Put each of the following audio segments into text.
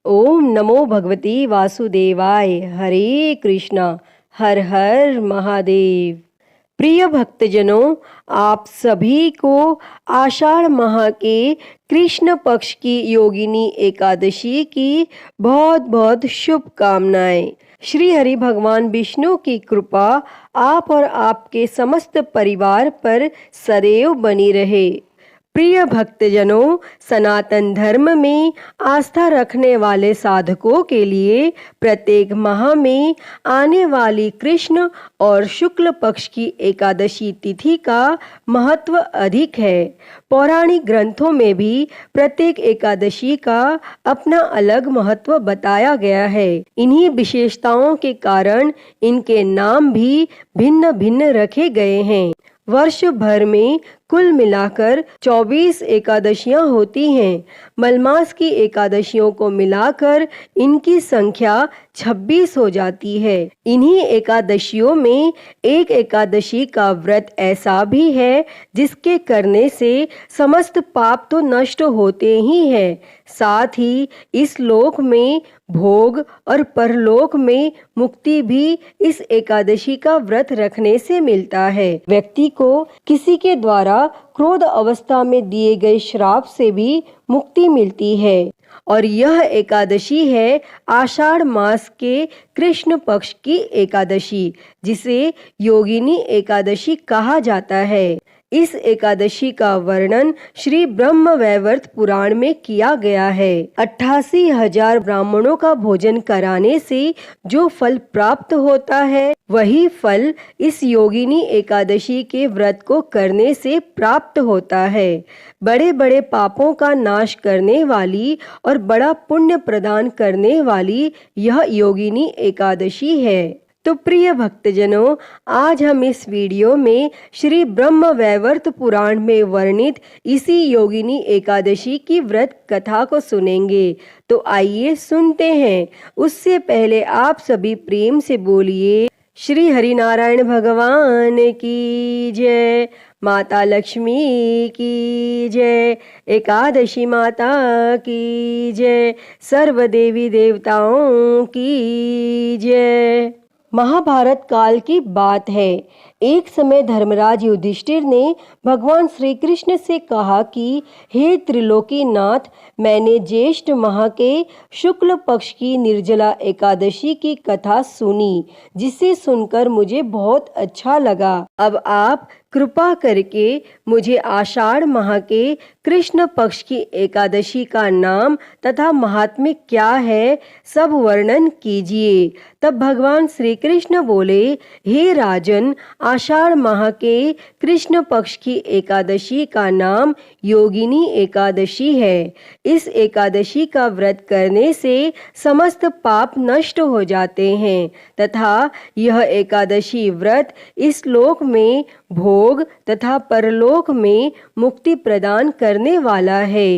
ओम नमो भगवती वासुदेवाय। हरे कृष्णा। हर हर महादेव। प्रिय भक्तजनों, आप सभी को आषाढ़ माह के कृष्ण पक्ष की योगिनी एकादशी की बहुत बहुत शुभकामनाएं। श्री हरि भगवान विष्णु की कृपा आप और आपके समस्त परिवार पर सदैव बनी रहे। प्रिय भक्तजनों, सनातन धर्म में आस्था रखने वाले साधकों के लिए प्रत्येक माह में आने वाली कृष्ण और शुक्ल पक्ष की एकादशी तिथि का महत्व अधिक है। पौराणिक ग्रंथों में भी प्रत्येक एकादशी का अपना अलग महत्व बताया गया है। इन्हीं विशेषताओं के कारण इनके नाम भी भिन्न भिन्न रखे गए हैं। वर्ष भर में कुल मिलाकर 24 एकादशियां होती हैं। मलमास की एकादशियों को मिलाकर इनकी संख्या 26 हो जाती है। इन्हीं एकादशियों में एक एकादशी का व्रत ऐसा भी है जिसके करने से समस्त पाप तो नष्ट होते ही हैं, साथ ही इस लोक में भोग और परलोक में मुक्ति भी इस एकादशी का व्रत रखने से मिलता है। व्यक्ति को किसी के द्वारा क्रोध अवस्था में दिए गए श्राप से भी मुक्ति मिलती है। और यह एकादशी है आषाढ़ मास के कृष्ण पक्ष की एकादशी, जिसे योगिनी एकादशी कहा जाता है। इस एकादशी का वर्णन श्री ब्रह्म वैवर्त पुराण में किया गया है। 88,000 ब्राह्मणों का भोजन कराने से जो फल प्राप्त होता है, वही फल इस योगिनी एकादशी के व्रत को करने से प्राप्त होता है। बड़े बड़े पापों का नाश करने वाली और बड़ा पुण्य प्रदान करने वाली यह योगिनी एकादशी है। तो प्रिय भक्तजनों, आज हम इस वीडियो में श्री ब्रह्म वैवर्त पुराण में वर्णित इसी योगिनी एकादशी की व्रत कथा को सुनेंगे। तो आइए सुनते हैं। उससे पहले आप सभी प्रेम से बोलिए श्री हरिनारायण भगवान की जय, माता लक्ष्मी की जय, एकादशी माता की जय, सर्व देवी देवताओं की जय। महाभारत काल की बात है। एक समय धर्मराज युधिष्ठिर ने भगवान श्री कृष्ण से कहा कि हे त्रिलोकीनाथ, मैंने ज्येष्ठ माह के शुक्ल पक्ष की निर्जला एकादशी की कथा सुनी, जिसे सुनकर मुझे बहुत अच्छा लगा। अब आप कृपा करके मुझे आषाढ़ माह के कृष्ण पक्ष की एकादशी का नाम तथा महात्म्य क्या है, सब वर्णन कीजिए। तब भगवान श्री कृष्ण बोले, हे राजन, आषाढ़ माह के कृष्ण पक्ष की एकादशी का नाम योगिनी एकादशी है। इस एकादशी का व्रत करने से समस्त पाप नष्ट हो जाते हैं तथा यह एकादशी व्रत इस लोक में भोग तथा परलोक में मुक्ति प्रदान करने वाला है।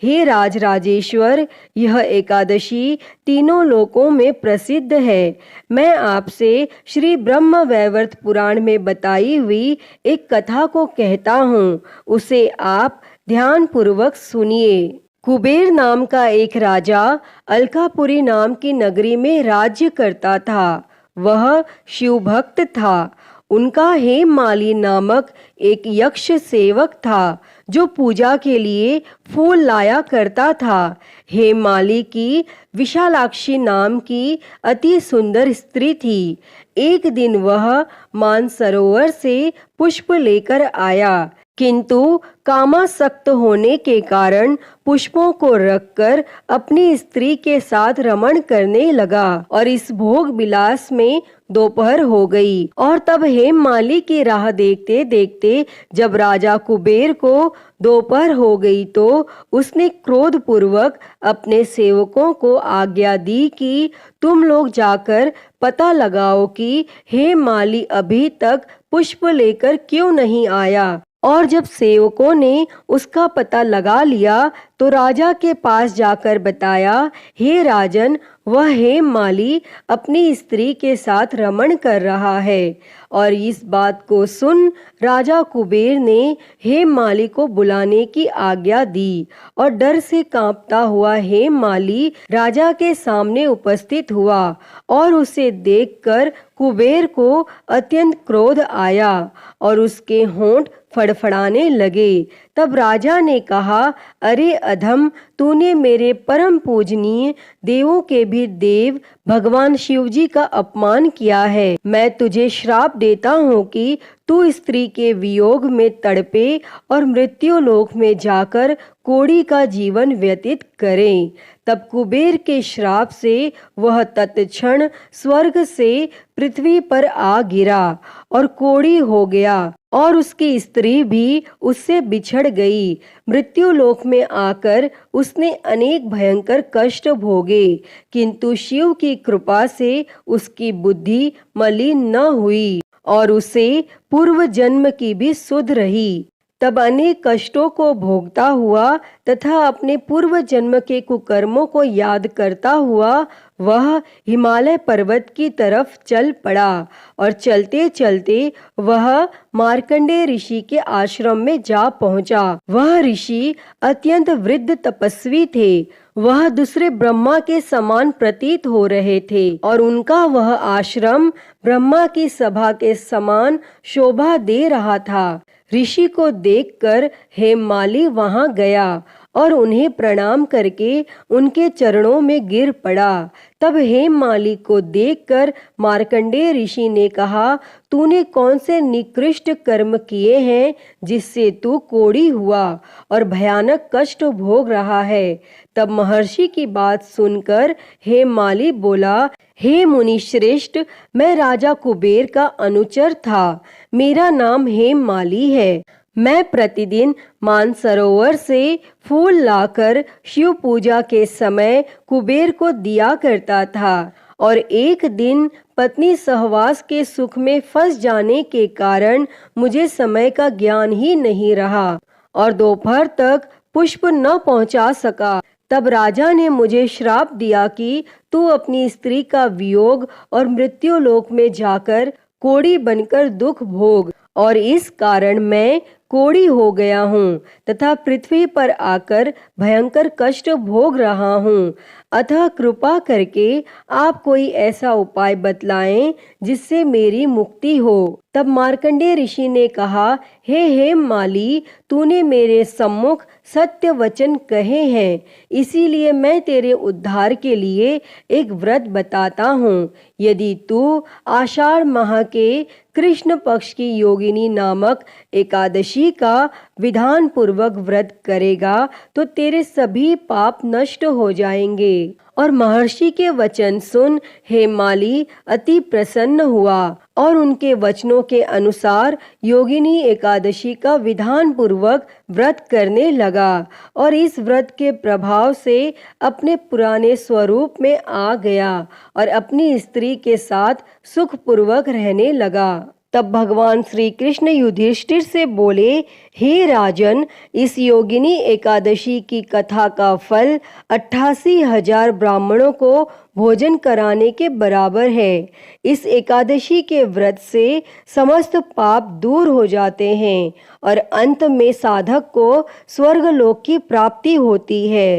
हे राजराजेश्वर, यह एकादशी तीनों लोकों में प्रसिद्ध है। मैं आपसे श्री ब्रह्म वैवर्त पुराण में बताई हुई एक कथा को कहता हूँ, उसे आप ध्यान पूर्वक सुनिए। कुबेर नाम का एक राजा अलकापुरी नाम की नगरी में राज्य करता था। वह शिव भक्त था। उनका हेममाली नामक एक यक्ष सेवक था जो पूजा के लिए फूल लाया करता था। हेममाली की विशालाक्षी नाम की अति सुंदर स्त्री थी। एक दिन वह मानसरोवर से पुष्प लेकर आया, किंतु कामासक्त होने के कारण पुष्पों को रखकर अपनी स्त्री के साथ रमण करने लगा और इस भोग विलास में दोपहर हो गई। और तब हेममाली की राह देखते देखते जब राजा कुबेर को दोपहर हो गई तो उसने क्रोध पूर्वक अपने सेवकों को आज्ञा दी कि तुम लोग जाकर पता लगाओ कि हेममाली अभी तक पुष्प लेकर क्यों नहीं आया। और जब सेवकों ने उसका पता लगा लिया तो राजा के पास जाकर बताया, हे राजन, वह हेममाली अपनी स्त्री के साथ रमण कर रहा है। और इस बात को सुन राजा कुबेर ने हेममाली को बुलाने की आज्ञा दी और डर से कांपता हुआ हेममाली राजा के सामने उपस्थित हुआ और उसे देखकर कुबेर को अत्यंत क्रोध आया और उसके होंठ फड़फड़ाने लगे। तब राजा ने कहा, अरे अधम, तूने मेरे परम पूजनीय देवों के भी देव भगवान शिवजी का अपमान किया है। मैं तुझे श्राप देता हूँ कि तू स्त्री के वियोग में तड़पे और मृत्यु लोक में जाकर कोढ़ी का जीवन व्यतीत करे। तब कुबेर के श्राप से वह तत्क्षण स्वर्ग से पृथ्वी पर आ गिरा और कोढ़ी हो गया और उसकी स्त्री भी उससे बिछड़ गई। मृत्यु लोक में आकर उसने अनेक भयंकर कष्ट भोगे, किंतु शिव की कृपा से उसकी बुद्धि मलिन न हुई और उसे पूर्व जन्म की भी सुध रही। तब अनेक कष्टों को भोगता हुआ तथा अपने पूर्व जन्म के कुकर्मों को याद करता हुआ वह हिमालय पर्वत की तरफ चल पड़ा और चलते चलते वह मार्कंडेय ऋषि के आश्रम में जा पहुंचा। वह ऋषि अत्यंत वृद्ध तपस्वी थे। वह दूसरे ब्रह्मा के समान प्रतीत हो रहे थे और उनका वह आश्रम ब्रह्मा की सभा के समान शोभा दे रहा था। ऋषि को देखकर हेममाली वहां गया और उन्हें प्रणाम करके उनके चरणों में गिर पड़ा। तब हेममाली को देखकर मार्कंडेय ऋषि ने कहा, तूने कौन से निकृष्ट कर्म किए हैं जिससे तू कोढ़ी हुआ और भयानक कष्ट भोग रहा है। तब महर्षि की बात सुनकर हेममाली बोला, हे मुनि श्रेष्ठ, मैं राजा कुबेर का अनुचर था। मेरा नाम हेममाली है। मैं प्रतिदिन मानसरोवर से फूल लाकर शिव पूजा के समय कुबेर को दिया करता था और एक दिन पत्नी सहवास के सुख में फंस जाने के कारण मुझे समय का ज्ञान ही नहीं रहा और दोपहर तक पुष्प न पहुंचा सका। तब राजा ने मुझे श्राप दिया कि तू अपनी स्त्री का वियोग और मृत्यु लोक में जाकर कोढ़ी बनकर दुख भोग, और इस कारण मैं कोढ़ी हो गया हूँ तथा पृथ्वी पर आकर भयंकर कष्ट भोग रहा हूँ। अतः कृपा करके आप कोई ऐसा उपाय बतलाएं जिससे मेरी मुक्ति हो। तब मार्कंडेय ऋषि ने कहा, हे हेममाली, तूने मेरे सम्मुख सत्य वचन कहे हैं, इसीलिए मैं तेरे उद्धार के लिए एक व्रत बताता हूँ। यदि तू आषाढ़ माह के कृष्ण पक्ष की योगिनी नामक एकादशी का विधान पूर्वक व्रत करेगा तो तेरे सभी पाप नष्ट हो जाएंगे। और महर्षि के वचन सुन हेममाली अति प्रसन्न हुआ और उनके वचनों के अनुसार योगिनी एकादशी का विधान पूर्वक व्रत करने लगा और इस व्रत के प्रभाव से अपने पुराने स्वरूप में आ गया और अपनी स्त्री के साथ सुखपूर्वक रहने लगा। तब भगवान श्री कृष्ण युधिष्ठिर से बोले, हे राजन, इस योगिनी एकादशी की कथा का फल 88,000 ब्राह्मणों को भोजन कराने के बराबर है। इस एकादशी के व्रत से समस्त पाप दूर हो जाते हैं और अंत में साधक को स्वर्गलोक की प्राप्ति होती है।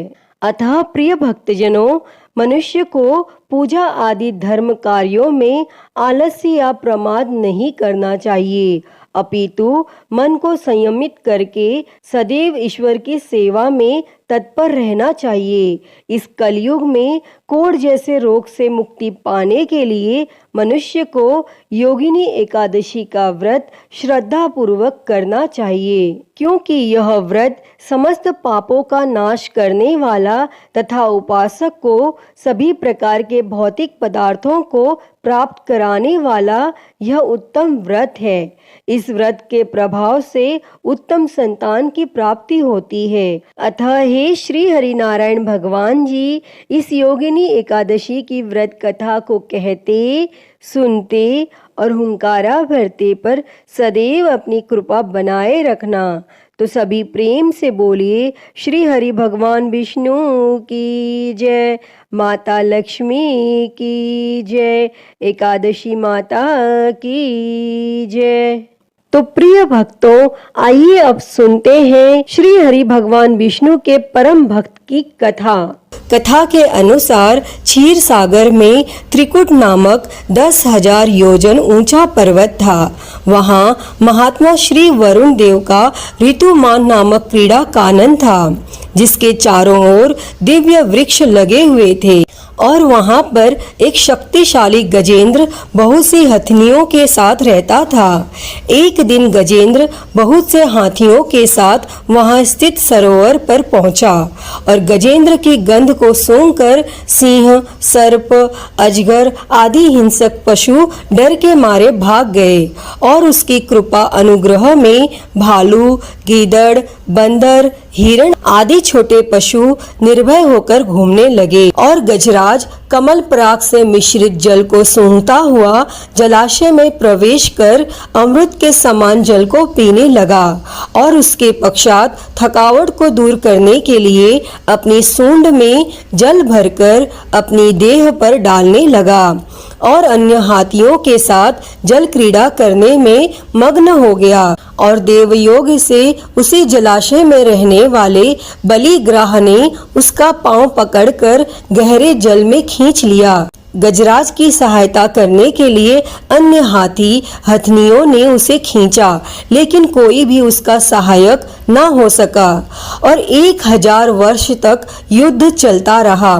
अतः प्रिय भक्तजनों, मनुष्य को पूजा आदि धर्म कार्यों में आलस्य या प्रमाद नहीं करना चाहिए, अपितु मन को संयमित करके सदैव ईश्वर की सेवा में तत्पर रहना चाहिए। इस कलयुग में कोढ़ जैसे रोग से मुक्ति पाने के लिए मनुष्य को योगिनी एकादशी का व्रत श्रद्धा पूर्वक करना चाहिए, क्योंकि यह व्रत समस्त पापों का नाश करने वाला तथा उपासक को सभी प्रकार के भौतिक पदार्थों को प्राप्त कराने वाला यह उत्तम व्रत है। इस व्रत के प्रभाव से उत्तम संतान की प्राप्ति होती है। अतः हे हे श्री हरि नारायण भगवान जी इस योगिनी एकादशी की व्रत कथा को कहते, सुनते और हुंकारा भरते पर सदैव अपनी कृपा बनाए रखना। तो सभी प्रेम से बोलिए श्री हरि भगवान विष्णु की जय, माता लक्ष्मी की जय, एकादशी माता की जय। तो प्रिय भक्तों, आइए अब सुनते हैं श्री हरि भगवान विष्णु के परम भक्त की कथा। कथा के अनुसार क्षीर सागर में त्रिकुट नामक 10,000 योजन ऊंचा पर्वत था। वहाँ महात्मा श्री वरुण देव का ऋतुमान नामक क्रीड़ा कानन था, जिसके चारों ओर दिव्य वृक्ष लगे हुए थे और वहाँ पर एक शक्तिशाली गजेंद्र बहुत सी हथनियों के साथ रहता था। एक दिन गजेंद्र बहुत से हाथियों के साथ वहाँ स्थित सरोवर पर पहुँचा और गजेंद्र की गंध को सूंघकर सिंह, सर्प, अजगर आदि हिंसक पशु डर के मारे भाग गए और उसकी कृपा अनुग्रह में भालू, गीदड़, बंदर, हिरण आदि छोटे पशु निर्भय होकर घूमने लगे और गजराज कमल पराग से मिश्रित जल को सूंघता हुआ जलाशय में प्रवेश कर अमृत के समान जल को पीने लगा और उसके पश्चात थकावट को दूर करने के लिए अपनी सूंड में जल भरकर अपनी देह पर डालने लगा और अन्य हाथियों के साथ जल क्रीड़ा करने में मग्न हो गया और देवयोग से उसी जलाशय में रहने वाले बलिग्राह ने उसका पांव पकड़कर गहरे जल में खींच लिया। गजराज की सहायता करने के लिए अन्य हाथी हथनियों ने उसे खींचा, लेकिन कोई भी उसका सहायक न हो सका और 1000 वर्ष तक युद्ध चलता रहा।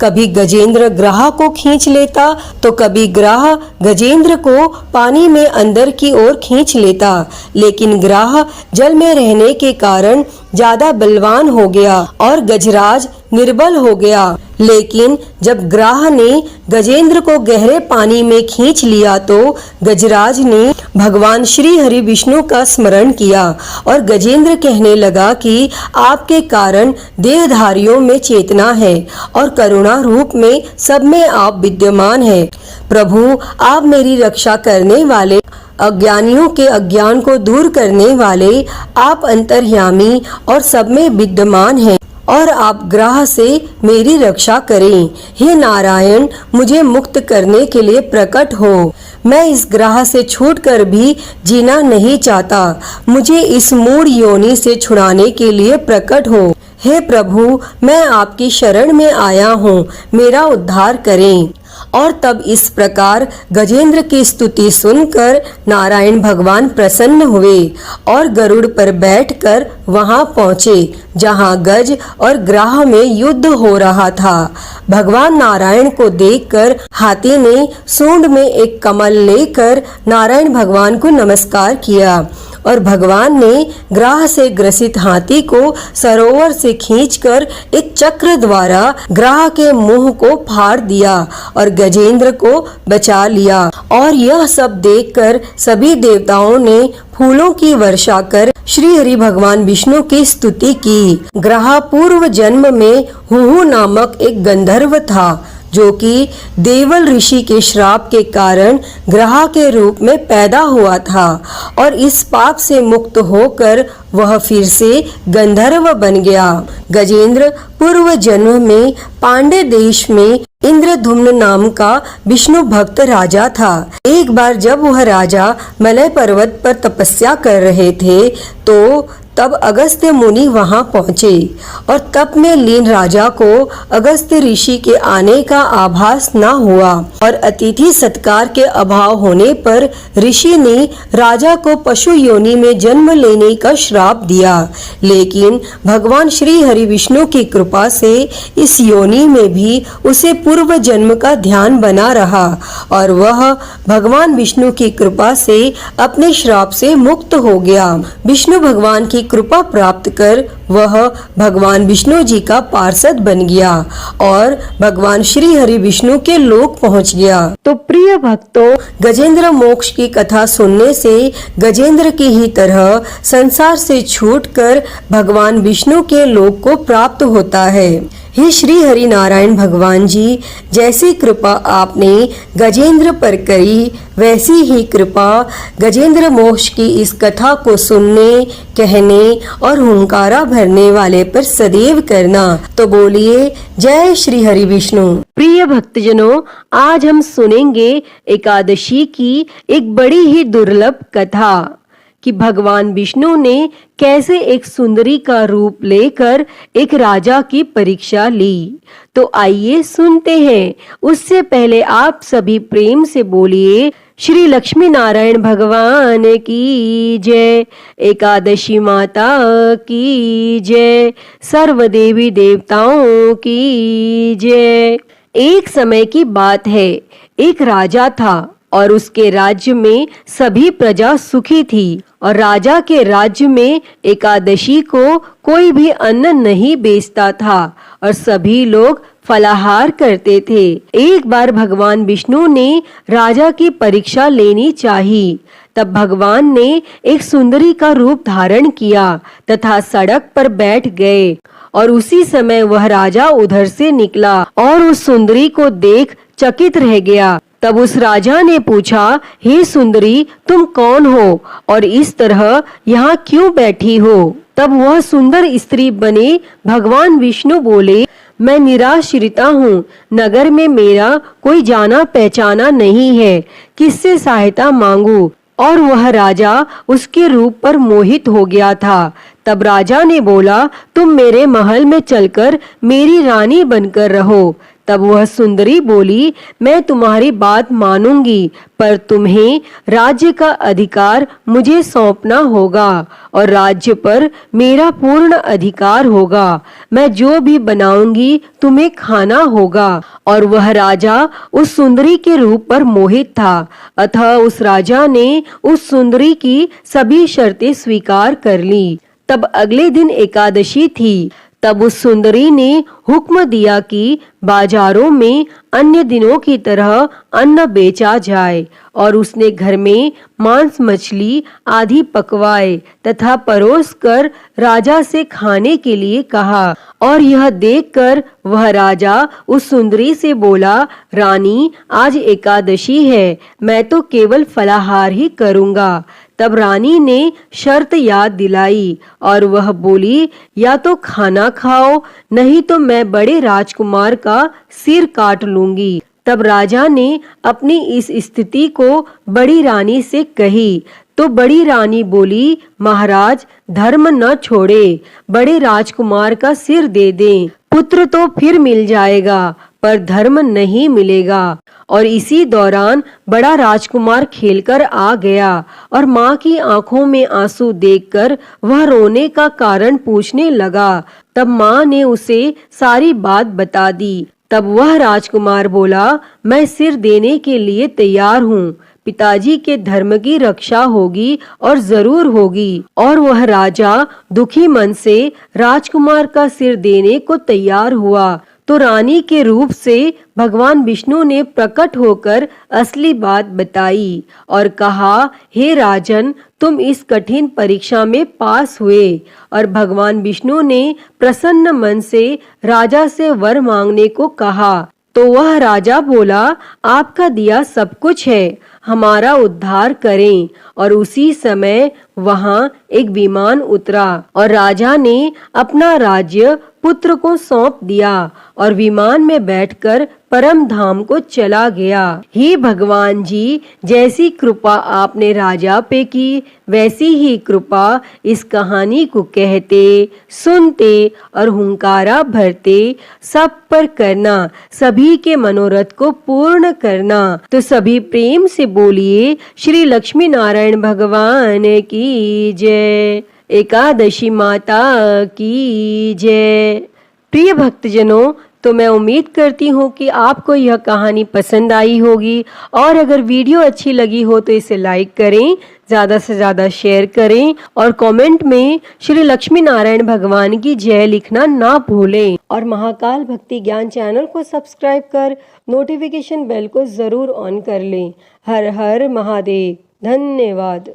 कभी गजेंद्र ग्राह को खींच लेता तो कभी ग्राह गजेंद्र को पानी में अंदर की ओर खींच लेता, लेकिन ग्राह जल में रहने के कारण ज्यादा बलवान हो गया और गजराज निर्बल हो गया। लेकिन जब ग्राह ने गजेंद्र को गहरे पानी में खींच लिया तो गजराज ने भगवान श्री हरि विष्णु का स्मरण किया और गजेंद्र कहने लगा कि आपके कारण देहधारियों में चेतना है और करुणा रूप में सब में आप विद्यमान है। प्रभु, आप मेरी रक्षा करने वाले, अज्ञानियों के अज्ञान को दूर करने वाले, आप अंतर्यामी और सब में विद्यमान हैं और आप ग्राह से मेरी रक्षा करें। हे नारायण, मुझे मुक्त करने के लिए प्रकट हो। मैं इस ग्राह से छूटकर भी जीना नहीं चाहता। मुझे इस मूढ़ योनि से छुड़ाने के लिए प्रकट हो। हे प्रभु, मैं आपकी शरण में आया हूँ, मेरा उद्धार करें। और तब इस प्रकार गजेंद्र की स्तुति सुनकर नारायण भगवान प्रसन्न हुए और गरुड़ पर बैठकर वहां पहुंचे जहां गज और ग्राह में युद्ध हो रहा था। भगवान नारायण को देखकर हाथी ने सूंड में एक कमल लेकर नारायण भगवान को नमस्कार किया और भगवान ने ग्राह से ग्रसित हाथी को सरोवर से खींचकर एक चक्र द्वारा ग्राह के मुंह को फाड़ दिया और गजेंद्र को बचा लिया। और यह सब देखकर सभी देवताओं ने फूलों की वर्षा कर श्री हरि भगवान विष्णु की स्तुति की। ग्राह पूर्व जन्म में हुहु नामक एक गंधर्व था, जो कि देवल ऋषि के श्राप के कारण ग्राह के रूप में पैदा हुआ था और इस पाप से मुक्त होकर वह फिर से गंधर्व बन गया। गजेंद्र पूर्व जन्म में पांडे देश में इंद्रधुम्न नाम का विष्णु भक्त राजा था। एक बार जब वह राजा मलय पर्वत पर तपस्या कर रहे थे तो तब अगस्त्य मुनि वहां पहुंचे और तप में लीन राजा को अगस्त्य ऋषि के आने का आभास न हुआ और अतिथि सत्कार के अभाव होने पर ऋषि ने राजा को पशु योनि में जन्म लेने का श्राप दिया। लेकिन भगवान श्री हरि विष्णु की कृपा से इस योनि में भी उसे पूर्व जन्म का ध्यान बना रहा और वह भगवान विष्णु की कृपा से अपने श्राप से मुक्त हो गया। विष्णु भगवान की कृपा प्राप्त कर वह भगवान विष्णु जी का पार्षद बन गया और भगवान श्री हरि विष्णु के लोक पहुंच गया। तो प्रिय भक्तों, गजेंद्र मोक्ष की कथा सुनने से गजेंद्र की ही तरह संसार से छूटकर भगवान विष्णु के लोक को प्राप्त होता है। हे श्री हरि नारायण भगवान जी, जैसी कृपा आपने गजेंद्र पर करी, वैसी ही कृपा गजेंद्र मोक्ष की इस कथा को सुनने, कहने और हुंकारा भरने वाले पर सदैव करना। तो बोलिए जय श्री हरि विष्णु। प्रिय भक्तजनों, आज हम सुनेंगे एकादशी की एक बड़ी ही दुर्लभ कथा कि भगवान विष्णु ने कैसे एक सुंदरी का रूप लेकर एक राजा की परीक्षा ली। तो आइए सुनते हैं। उससे पहले आप सभी प्रेम से बोलिए श्री लक्ष्मी नारायण भगवान की जय, एकादशी माता की जय, सर्व देवी देवताओं की जय। एक समय की बात है, एक राजा था और उसके राज्य में सभी प्रजा सुखी थी और राजा के राज्य में एकादशी को कोई भी अन्न नहीं बेचता था और सभी लोग फलाहार करते थे। एक बार भगवान विष्णु ने राजा की परीक्षा लेनी चाहिए। तब भगवान ने एक सुंदरी का रूप धारण किया तथा सड़क पर बैठ गए और उसी समय वह राजा उधर से निकला और उस सुंदरी को देख चकित रह गया। तब उस राजा ने पूछा, हे सुंदरी, तुम कौन हो और इस तरह यहाँ क्यों बैठी हो? तब वह सुंदर स्त्री बने भगवान विष्णु बोले, मैं निराश्रिता हूँ, नगर में मेरा कोई जाना पहचाना नहीं है, किससे सहायता मांगू? और वह राजा उसके रूप पर मोहित हो गया था। तब राजा ने बोला, तुम मेरे महल में चलकर मेरी रानी बनकर रहो। तब वह सुंदरी बोली, मैं तुम्हारी बात मानूंगी, पर तुम्हें राज्य का अधिकार मुझे सौंपना होगा और राज्य पर मेरा पूर्ण अधिकार होगा। मैं जो भी बनाऊंगी तुम्हें खाना होगा। और वह राजा उस सुंदरी के रूप पर मोहित था, अतः उस राजा ने उस सुंदरी की सभी शर्तें स्वीकार कर ली। तब अगले दिन एकादशी थी। तब उस सुंदरी ने हुक्म दिया कि बाजारों में अन्य दिनों की तरह अन्न बेचा जाए और उसने घर में मांस मछली आदि पकवाए तथा परोस कर राजा से खाने के लिए कहा। और यह देखकर वह राजा उस सुंदरी से बोला, रानी, आज एकादशी है, मैं तो केवल फलाहार ही करूंगा। तब रानी ने शर्त याद दिलाई और वह बोली, या तो खाना खाओ, नहीं तो मैं बड़े राजकुमार का सिर काट लूंगी। तब राजा ने अपनी इस स्थिति को बड़ी रानी से कही। तो बड़ी रानी बोली, महाराज, धर्म न छोड़े, बड़े राजकुमार का सिर दे दें, पुत्र तो फिर मिल जाएगा पर धर्म नहीं मिलेगा। और इसी दौरान बड़ा राजकुमार खेलकर आ गया और माँ की आंखों में आंसू देखकर वह रोने का कारण पूछने लगा। तब माँ ने उसे सारी बात बता दी। तब वह राजकुमार बोला, मैं सिर देने के लिए तैयार हूँ, पिताजी के धर्म की रक्षा होगी और जरूर होगी। और वह राजा दुखी मन से राजकुमार का सिर देने को तैयार हुआ। तो रानी के रूप से भगवान विष्णु ने प्रकट होकर असली बात बताई और कहा, हे राजन, तुम इस कठिन परीक्षा में पास हुए। और भगवान विष्णु ने प्रसन्न मन से राजा से वर मांगने को कहा। तो वह राजा बोला, आपका दिया सब कुछ है, हमारा उद्धार करें। और उसी समय वहां एक विमान उतरा और राजा ने अपना राज्य पुत्र को सौंप दिया और विमान में बैठकर परम धाम को चला गया। हे भगवान जी, जैसी कृपा आपने राजा पे की, वैसी ही कृपा इस कहानी को कहते, सुनते और हुंकारा भरते सब पर करना, सभी के मनोरथ को पूर्ण करना। तो सभी प्रेम से बोलिए श्री लक्ष्मी नारायण भगवान की जय, एकादशी माता की जय। प्रिय भक्तजनों, तो मैं उम्मीद करती हूँ कि आपको यह कहानी पसंद आई होगी और अगर वीडियो अच्छी लगी हो तो इसे लाइक करें, ज़्यादा से ज़्यादा शेयर करें और कमेंट में श्री लक्ष्मी नारायण भगवान की जय लिखना ना भूलें और महाकाल भक्ति ज्ञान चैनल को सब्सक्राइब कर नोटिफिकेशन बेल को ज़रूर ऑन कर लें। हर हर महादेव। धन्यवाद।